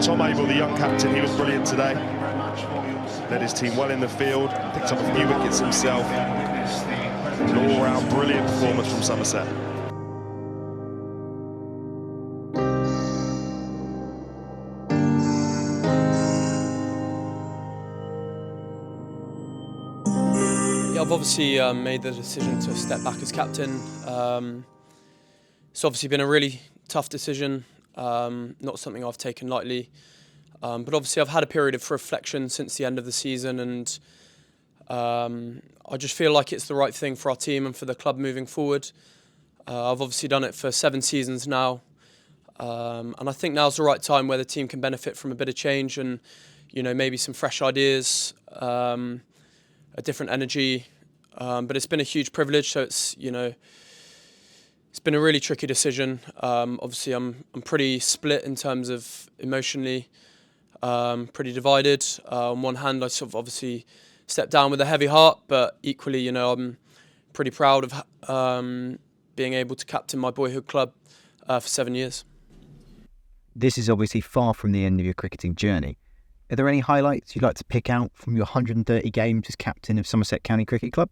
Tom Abell, the young captain, he was brilliant today. Led his team well in the field, picked up a few wickets himself. An all-round brilliant performance from Somerset. Yeah, I've obviously made the decision to step back as captain. It's obviously been a really tough decision, not something I've taken lightly. But obviously I've had a period of reflection since the end of the season, and I just feel like it's the right thing for our team and for the club moving forward. I've obviously done it for 7 seasons now, and I think now's the right time where the team can benefit from a bit of change and, maybe some fresh ideas, a different energy. But it's been a huge privilege, so it's been a really tricky decision. Obviously I'm pretty split in terms of emotionally. Pretty divided. On one hand, I sort of obviously stepped down with a heavy heart, but equally, I'm pretty proud of being able to captain my boyhood club for 7 years. This is obviously far from the end of your cricketing journey. Are there any highlights you'd like to pick out from your 130 games as captain of Somerset County Cricket Club?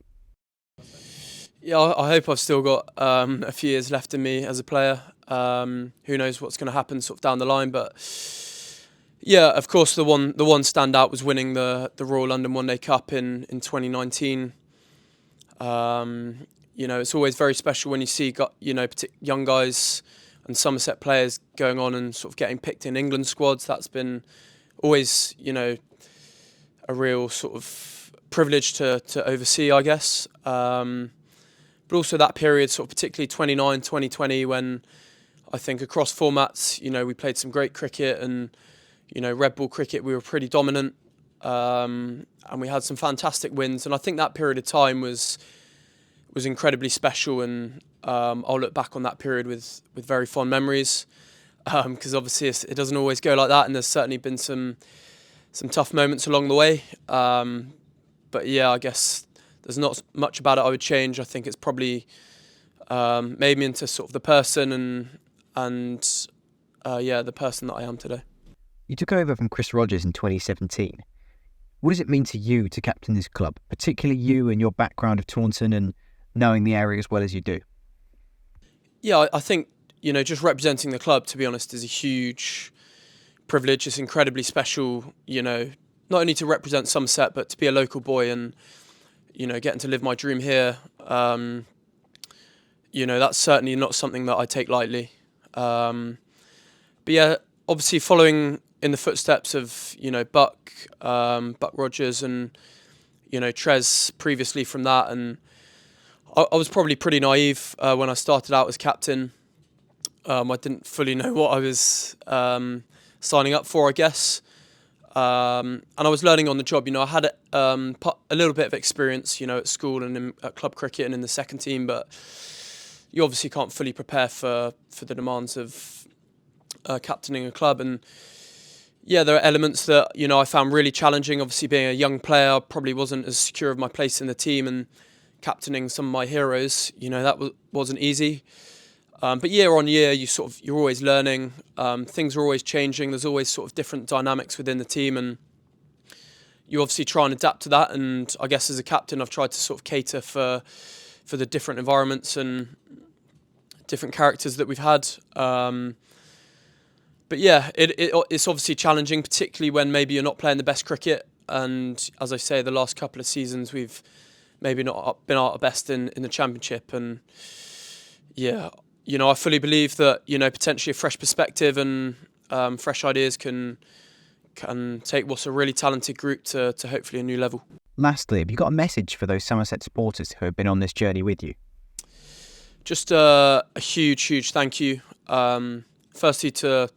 Yeah, I hope I've still got a few years left in me as a player. Who knows what's going to happen sort of down the line, but yeah, of course, the one standout was winning the Royal London One Day Cup in 2019. It's always very special when you see young guys and Somerset players going on and sort of getting picked in England squads. That's been always a real sort of privilege to oversee, I guess. But also that period, sort of particularly 2020, when I think across formats, we played some great cricket, and red ball cricket, we were pretty dominant, and we had some fantastic wins. And I think that period of time was incredibly special, and I'll look back on that period with very fond memories, because obviously it doesn't always go like that, and there's certainly been some tough moments along the way. But yeah, I guess there's not much about it I would change. I think it's probably made me into sort of the person and the person that I am today. You took over from Chris Rogers in 2017. What does it mean to you to captain this club, particularly you and your background of Taunton and knowing the area as well as you do? Yeah, I think, just representing the club, to be honest, is a huge privilege. It's incredibly special, not only to represent Somerset, but to be a local boy and, getting to live my dream here. That's certainly not something that I take lightly. But yeah, obviously following in the footsteps of, Buck Rogers and, Trez previously from that. And I was probably pretty naive when I started out as captain. I didn't fully know what I was signing up for, I guess. And I was learning on the job. I had a little bit of experience, at school and at club cricket and in the second team, but you obviously can't fully prepare for the demands of captaining a club. And yeah, there are elements that, I found really challenging. Obviously, being a young player, I probably wasn't as secure of my place in the team, and captaining some of my heroes, that wasn't easy. But year on year, you're always learning. Things are always changing. There's always sort of different dynamics within the team, and you obviously try and adapt to that. And I guess as a captain, I've tried to sort of cater for the different environments and different characters that we've had. But yeah, it's obviously challenging, particularly when maybe you're not playing the best cricket. And as I say, the last couple of seasons, we've maybe not been our best in the Championship. And yeah, I fully believe that, potentially a fresh perspective and fresh ideas can take what's a really talented group to hopefully a new level. Lastly, have you got a message for those Somerset supporters who have been on this journey with you? Just a huge thank you. Firstly to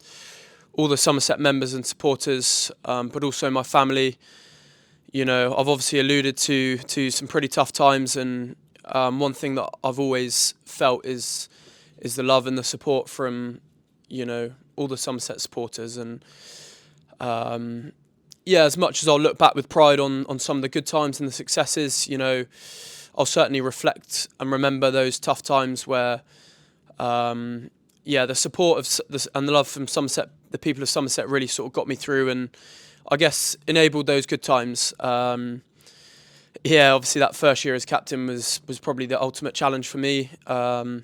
all the Somerset members and supporters, but also my family. I've obviously alluded to some pretty tough times, and one thing that I've always felt is the love and the support from, all the Somerset supporters. And as much as I'll look back with pride on some of the good times and the successes, I'll certainly reflect and remember those tough times where, the support and the love from Somerset the people of Somerset really sort of got me through, and I guess enabled those good times. Yeah, obviously that first year as captain was probably the ultimate challenge for me. But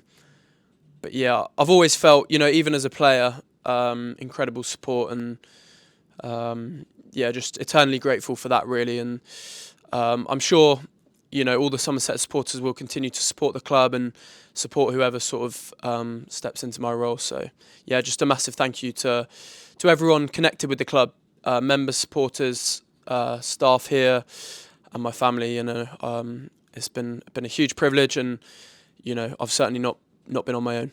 yeah, I've always felt, even as a player, incredible support, and yeah, just eternally grateful for that, really. And I'm sure, all the Somerset supporters will continue to support the club and support whoever sort of steps into my role. So yeah, just a massive thank you to everyone connected with the club, members, supporters, staff here, and my family. It's been a huge privilege, and I've certainly not been on my own.